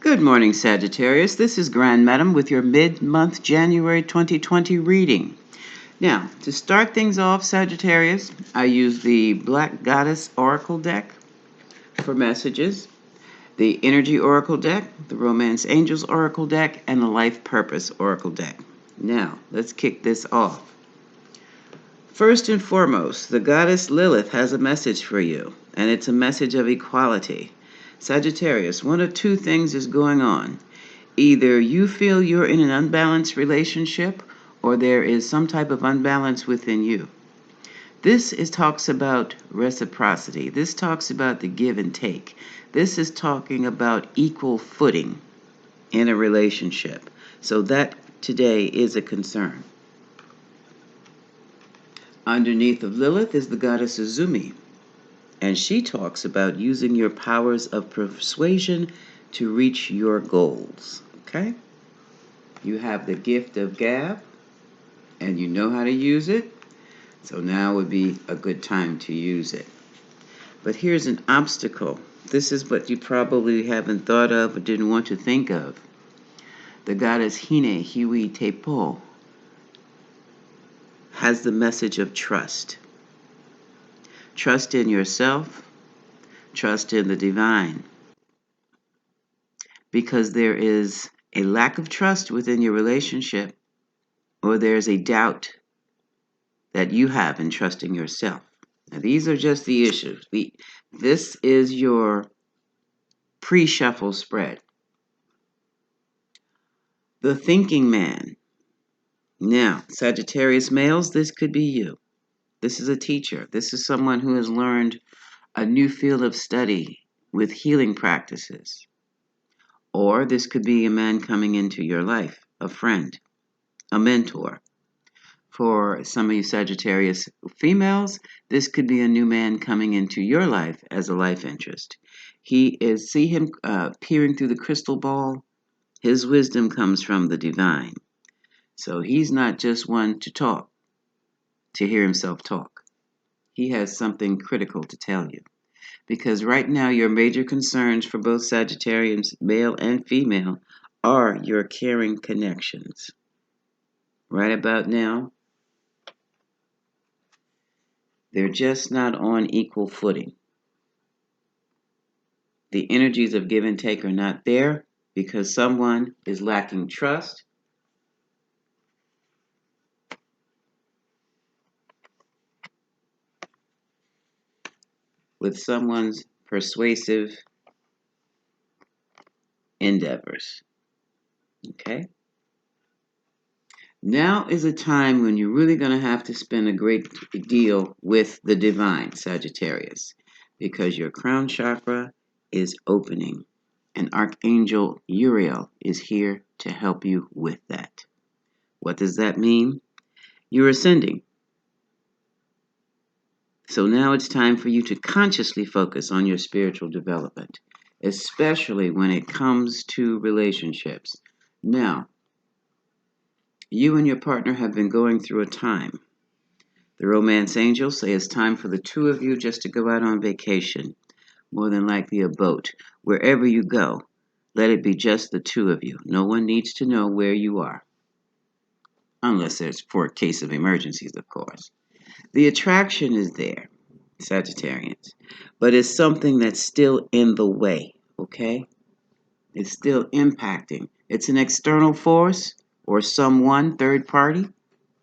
Good morning, Sagittarius. This is Grand Madam with your mid-month January 2020 reading. Now, to start things off, Sagittarius, I use the Black Goddess Oracle deck for messages, the Energy Oracle deck, the Romance Angels Oracle deck, and the Life Purpose Oracle deck. Now, let's kick this off. First and foremost, the Goddess Lilith has a message for you, and it's a message of equality. Sagittarius, one of two things is going on. Either you feel you're in an unbalanced relationship, or there is some type of unbalance within you. This talks about reciprocity. This talks about the give and take. This is talking about equal footing in a relationship. So that today is a concern. Underneath of Lilith is the goddess Azumi, and she talks about using your powers of persuasion to reach your goals. Okay? You have the gift of gab, and you know how to use it, so now would be a good time to use it. But here's an obstacle. This is what you probably haven't thought of or didn't want to think of. The goddess Hine Hui Tepo has the message of trust. Trust in yourself, trust in the divine. Because there is a lack of trust within your relationship, or there's a doubt that you have in trusting yourself. Now, these are just the issues. This is your pre-shuffle spread. The thinking man. Now, Sagittarius males, this could be you. This is a teacher. This is someone who has learned a new field of study with healing practices. Or this could be a man coming into your life, a friend, a mentor. For some of you Sagittarius females, this could be a new man coming into your life as a life interest. See him peering through the crystal ball. His wisdom comes from the divine. So he's not just one to talk, to hear himself talk. He has something critical to tell you. Because right now your major concerns for both Sagittarians, male and female, are your caring connections. Right about now, they're just not on equal footing. The energies of give and take are not there because someone is lacking trust. With someone's persuasive endeavors. Okay? Now is a time when you're really going to have to spend a great deal with the divine, Sagittarius, because your crown chakra is opening, and Archangel Uriel is here to help you with that. What does that mean? You're ascending. So now it's time for you to consciously focus on your spiritual development, especially when it comes to relationships. Now, you and your partner have been going through a time. The romance angels say it's time for the two of you just to go out on vacation, more than likely a boat. Wherever you go, let it be just the two of you. No one needs to know where you are, unless it's for a case of emergencies, of course. The attraction is there, Sagittarians, but it's something that's still in the way, okay? It's still impacting. It's an external force or someone, third party,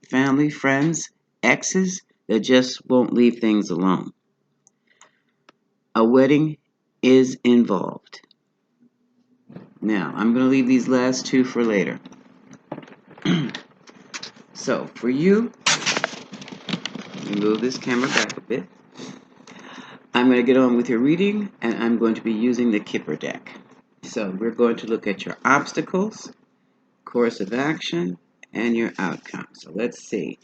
family, friends, exes, that just won't leave things alone. A wedding is involved. Now, I'm going to leave these last two for later. So, for you, let me move this camera back a bit. I'm going to get on with your reading, and I'm going to be using the Kipper deck. So, we're going to look at your obstacles, course of action, and your outcome. So, let's see.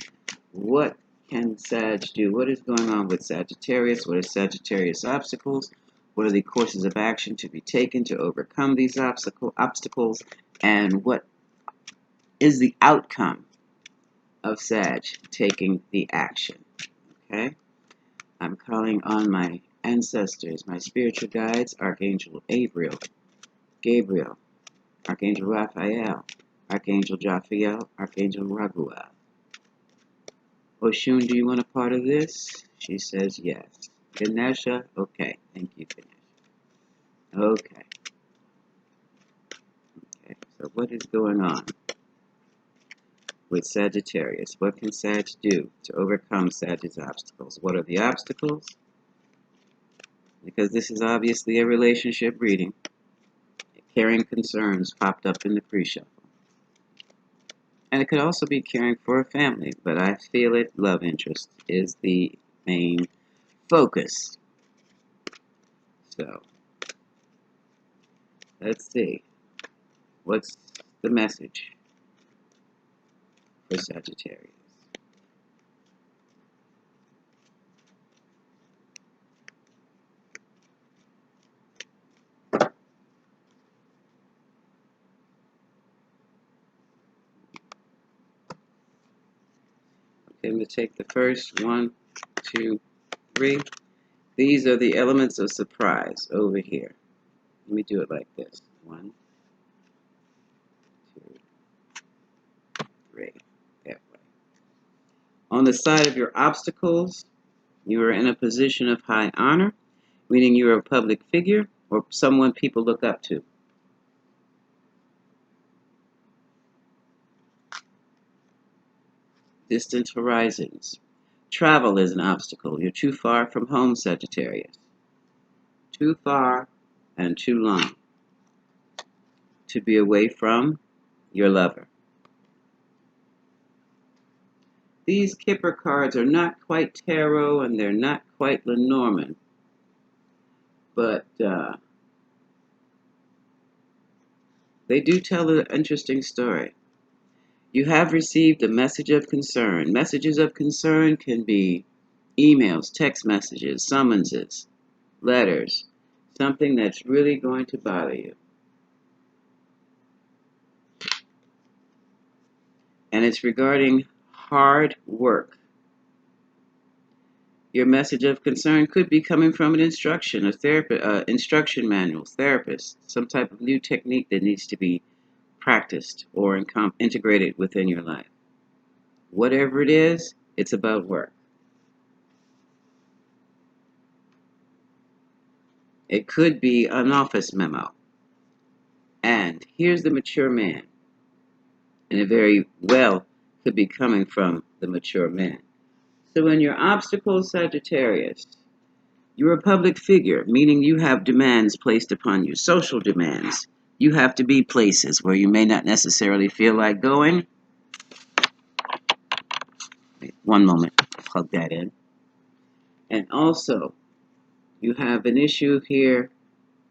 What can Sag do? What is going on with Sagittarius? What are Sagittarius obstacles? What are the courses of action to be taken to overcome these obstacles? And what is the outcome of Sag taking the action? Okay? I'm calling on my ancestors, my spiritual guides, Archangel Gabriel, Archangel Raphael, Archangel Jophiel, Archangel Raguel. Oshun, do you want a part of this? She says yes. Ganesha, okay. Thank you, Ganesha. Okay. Okay. So what is going on with Sagittarius? What can Sag do to overcome Sag's obstacles? What are the obstacles? Because this is obviously a relationship reading. Caring concerns popped up in the pre-shuffle. And it could also be caring for a family, but I feel it, love interest is the main focus. So, let's see. What's the message for Sagittarius? Okay, I'm going to take the first 1, 2, 3. These are the elements of surprise over here. Let me do it like this. 1, 2, 3. That way. On the side of your obstacles, you are in a position of high honor, meaning you're a public figure or someone people look up to. Distant horizons. Travel is an obstacle. You're too far from home, Sagittarius. Too far and too long to be away from your lover. These Kipper cards are not quite tarot and they're not quite Lenormand, but they do tell an interesting story. You have received a message of concern. Messages of concern can be emails, text messages, summonses, letters, something that's really going to bother you. And it's regarding hard work. Your message of concern could be coming from an instruction, a therapist, instruction manual, therapist, some type of new technique that needs to be practiced or integrated within your life. Whatever it is, it's about work. It could be an office memo. And here's the mature man. And it very well could be coming from the mature man. So in your obstacles, Sagittarius, you're a public figure, meaning you have demands placed upon you, social demands. You have to be places where you may not necessarily feel like going. Wait, one moment, plug that in. And also, you have an issue here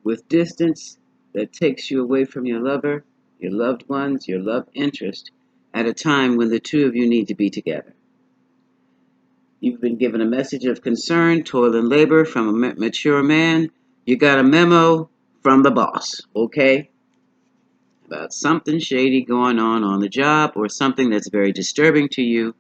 with distance that takes you away from your lover, your loved ones, your love interest, at a time when the two of you need to be together. You've been given a message of concern, toil and labor from a mature man. You got a memo from the boss, okay? About something shady going on the job or something that's very disturbing to you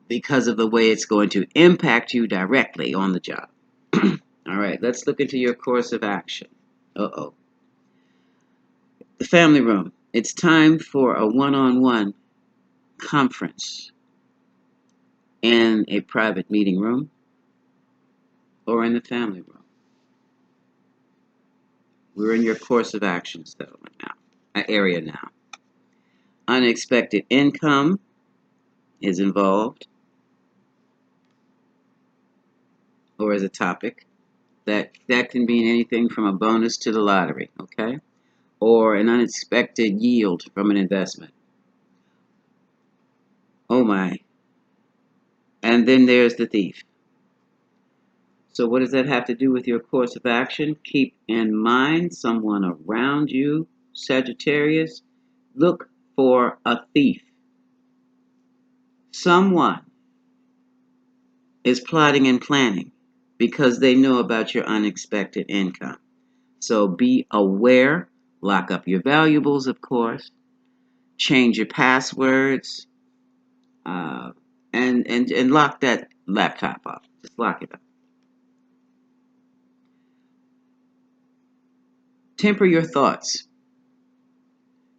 because of the way it's going to impact you directly on the job. All right, let's look into your course of action. Uh-oh. The family room. It's time for a one-on-one conference in a private meeting room or in the family room. We're in your course of action settlement now, area now. Unexpected income is involved or as a topic. That can mean anything from a bonus to the lottery, okay? Or an unexpected yield from an investment. Oh my. And then there's the thief. So what does that have to do with your course of action? Keep in mind someone around you, Sagittarius. Look for a thief. Someone is plotting and planning because they know about your unexpected income. So be aware. Lock up your valuables, of course. Change your passwords. And lock that laptop up. Just lock it up. Temper your thoughts.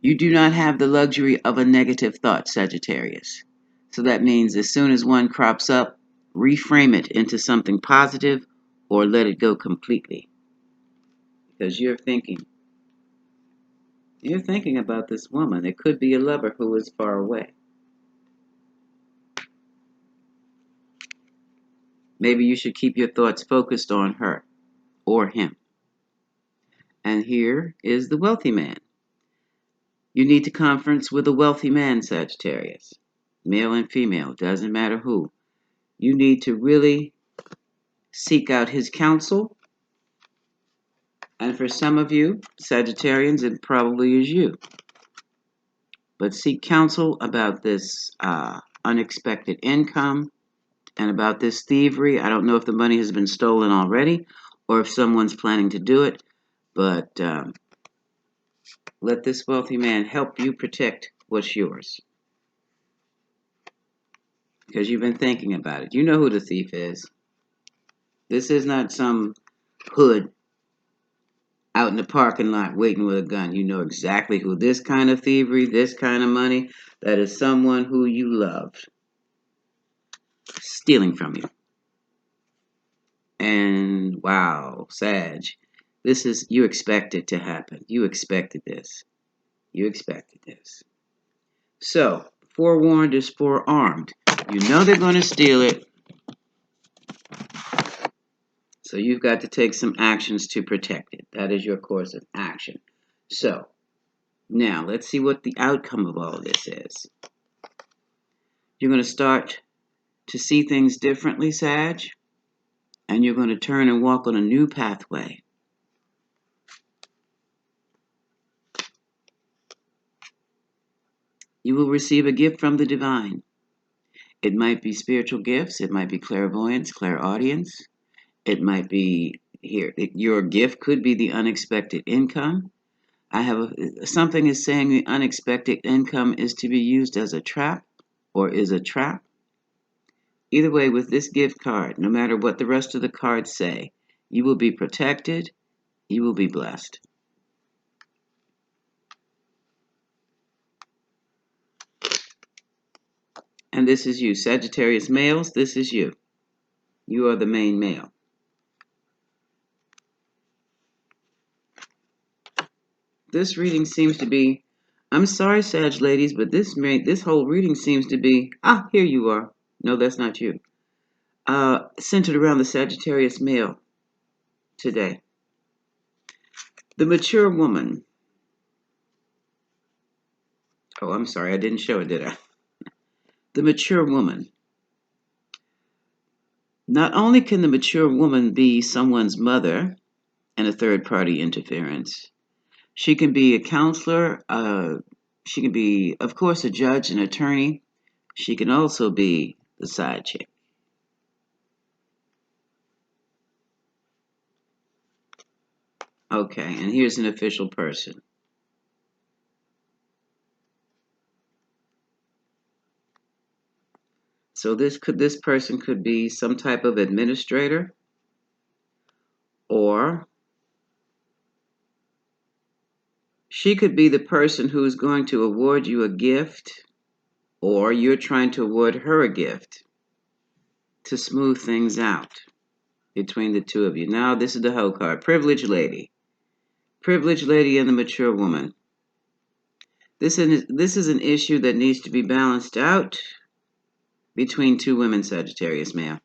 You do not have the luxury of a negative thought, Sagittarius. So that means as soon as one crops up, reframe it into something positive or let it go completely. Because you're thinking about this woman. It could be a lover who is far away. Maybe you should keep your thoughts focused on her or him. And here is the wealthy man. You need to conference with a wealthy man, Sagittarius. Male and female, doesn't matter who. You need to really seek out his counsel. And for some of you, Sagittarians, it probably is you. But seek counsel about this unexpected income and about this thievery. I don't know if the money has been stolen already or if someone's planning to do it, but let this wealthy man help you protect what's yours. Because you've been thinking about it. You know who the thief is. This is not some hood out in the parking lot waiting with a gun. You know exactly who. This kind of thievery, this kind of money, that is someone who you loved stealing from you. And wow, Sag, you expect it to happen. You expected this. You expected this. So, forewarned is forearmed. You know they're going to steal it. So you've got to take some actions to protect it. That is your course of action. So, now let's see what the outcome of all of this is. You're going to start to see things differently, Sag, and you're going to turn and walk on a new pathway. You will receive a gift from the divine. It might be spiritual gifts. It might be clairvoyance, clairaudience. It might be your gift could be the unexpected income. Something is saying the unexpected income is to be used as a trap or is a trap. Either way, with this gift card, no matter what the rest of the cards say, you will be protected, you will be blessed. And this is you. Sagittarius males, this is you. You are the main male. This reading seems to be, I'm sorry, Sag ladies, but this whole reading seems to be, here you are. No, that's not you. Centered around the Sagittarius male today. The mature woman. Oh, I'm sorry, I didn't show it, did I? The mature woman. Not only can the mature woman be someone's mother and a third-party interference, she can be a counselor, she can be, of course, a judge, an attorney. She can also be the side chick. Okay, and here's an official person. So this person could be some type of administrator, or she could be the person who is going to award you a gift, or you're trying to award her a gift to smooth things out between the two of you. Now, this is the hoe card. Privileged lady. Privileged lady and the mature woman. This is an issue that needs to be balanced out between two women, Sagittarius male.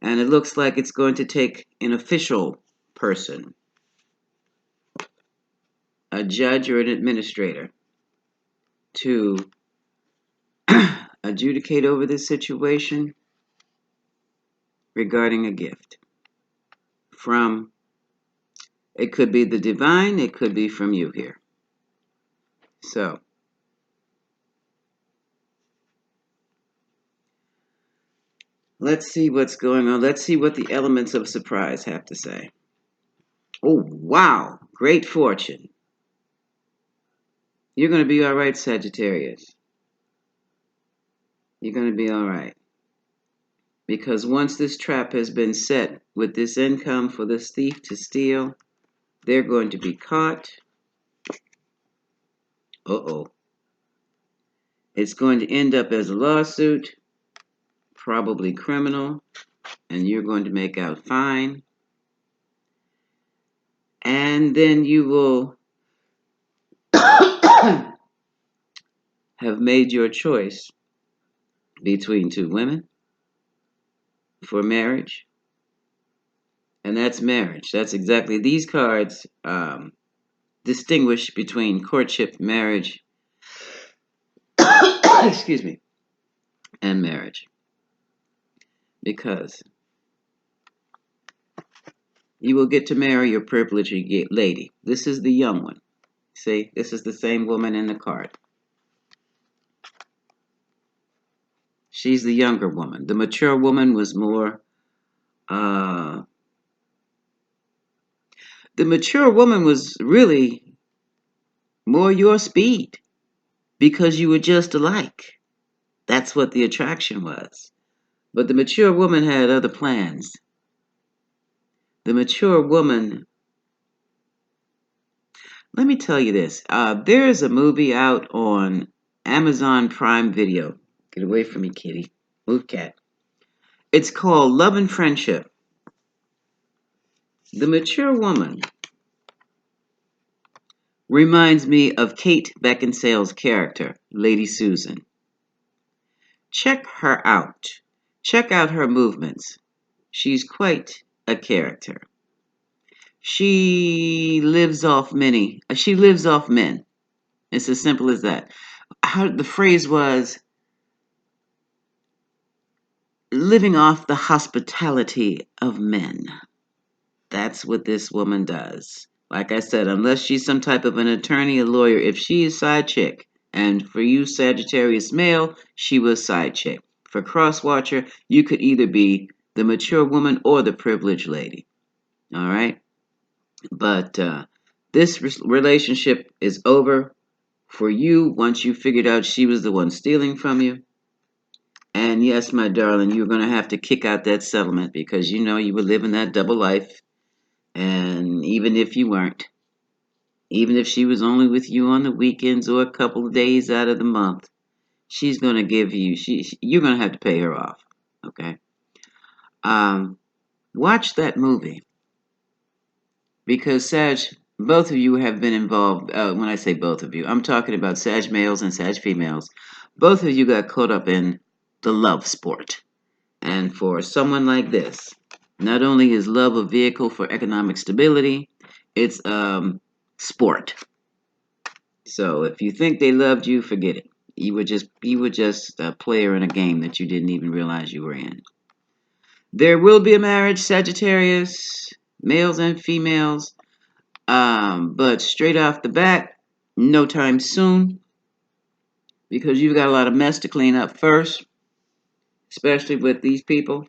And it looks like it's going to take an official person, a judge or an administrator, to adjudicate over this situation regarding a gift from, it could be the divine, it could be from you here. So, let's see what's going on. Let's see what the elements of surprise have to say. Oh, wow. Great fortune. You're going to be all right, Sagittarius. You're going to be all right. Because once this trap has been set with this income for this thief to steal, They're going to be caught. Uh-oh. It's going to end up as a lawsuit, probably criminal, and you're going to make out fine. And then you will have made your choice between two women for marriage. And that's marriage. That's exactly these cards distinguish between courtship, marriage, excuse me, and marriage. Because you will get to marry your privileged lady. This is the young one. See, this is the same woman in the card. She's the younger woman. The mature woman was more, the mature woman was really more your speed because you were just alike. That's what the attraction was. But the mature woman had other plans. The mature woman, let me tell you this. There is a movie out on Amazon Prime Video. Get away from me, kitty. Move, cat. It's called Love and Friendship. The mature woman reminds me of Kate Beckinsale's character, Lady Susan. Check her out. Check out her movements. She's quite a character. She lives off men. It's as simple as that. The phrase was living off the hospitality of men. That's what this woman does. Like I said, unless she's some type of an attorney, a lawyer, if she is side chick, and for you Sagittarius male, she was side chick. For cross watcher, you could either be the mature woman or the privileged lady. All right? But this relationship is over for you once you figured out she was the one stealing from you. And yes, my darling, you're going to have to kick out that settlement because you know you were living that double life. And even if you weren't, even if she was only with you on the weekends or a couple of days out of the month, she's going to give you, you're going to have to pay her off. Okay? Watch that movie because both of you have been involved. When I say both of you, I'm talking about Sag males and Sag females. Both of you got caught up in the love sport. And for someone like this, not only is love a vehicle for economic stability, it's sport. So if you think they loved you, forget it. You were just a player in a game that you didn't even realize you were in. There will be a marriage, Sagittarius, males and females, but straight off the bat, no time soon, because you've got a lot of mess to clean up first, especially with these people.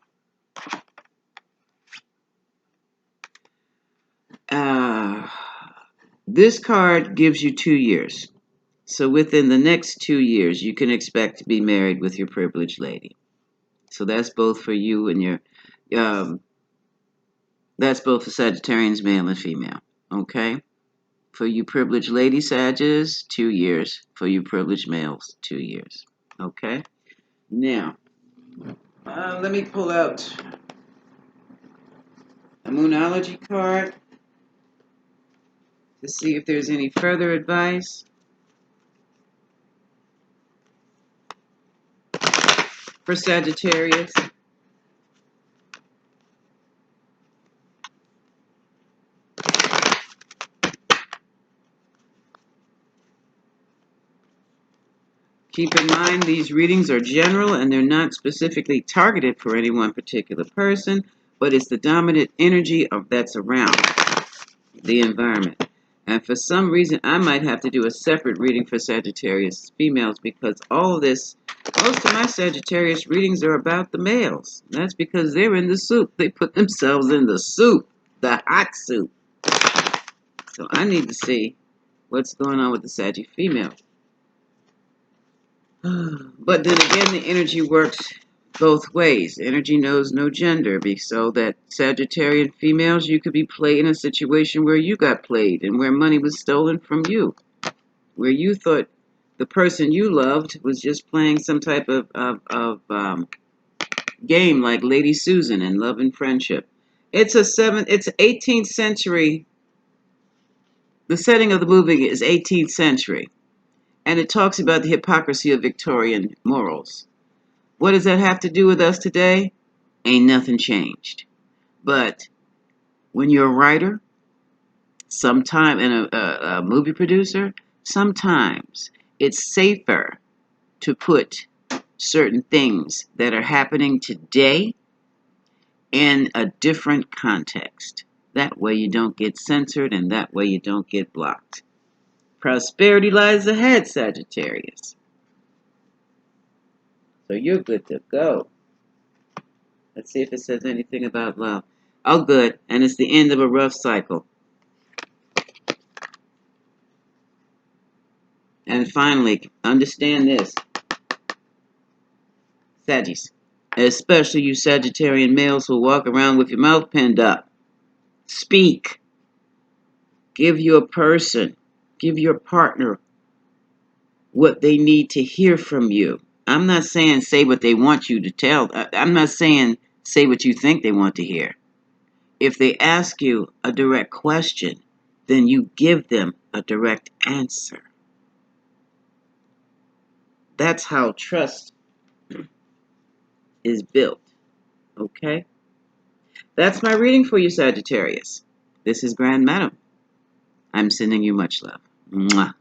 This card gives you 2 years. So within the next 2 years, you can expect to be married with your privileged lady. So that's both for you and your, that's both for Sagittarians, male and female. Okay? For you privileged lady Sagittarius, 2 years. For you privileged males, 2 years. Okay? Now, let me pull out a Moonology card to see if there's any further advice. For Sagittarius. Keep in mind these readings are general and they're not specifically targeted for any one particular person, but it's the dominant energy that's around the environment. And for some reason, I might have to do a separate reading for Sagittarius females because all of this, most of my Sagittarius readings are about the males. That's because they're in the soup. They put themselves in the soup, the hot soup. So I need to see what's going on with the Saggy females. But then again, the energy works both ways. Energy knows no gender, so that Sagittarian females, you could be played in a situation where you got played and where money was stolen from you, where you thought the person you loved was just playing some type of game like Lady Susan in Love and Friendship. It's 18th century. The setting of the movie is 18th century, and it talks about the hypocrisy of Victorian morals. What does that have to do with us today? Ain't nothing changed. But when you're a writer, sometime and a movie producer, sometimes it's safer to put certain things that are happening today in a different context. That way you don't get censored and that way you don't get blocked. Prosperity lies ahead, Sagittarius. So you're good to go. Let's see if it says anything about love. Oh, good. And it's the end of a rough cycle. And finally, understand this, Sagittarius. Especially you Sagittarian males who walk around with your mouth pinned up. Speak. Give your person, give your partner what they need to hear from you. I'm not saying say what they want you to tell. I'm not saying say what you think they want to hear. If they ask you a direct question, then you give them a direct answer. That's how trust is built. Okay? That's my reading for you, Sagittarius. This is Grand Madam. I'm sending you much love. Mwah.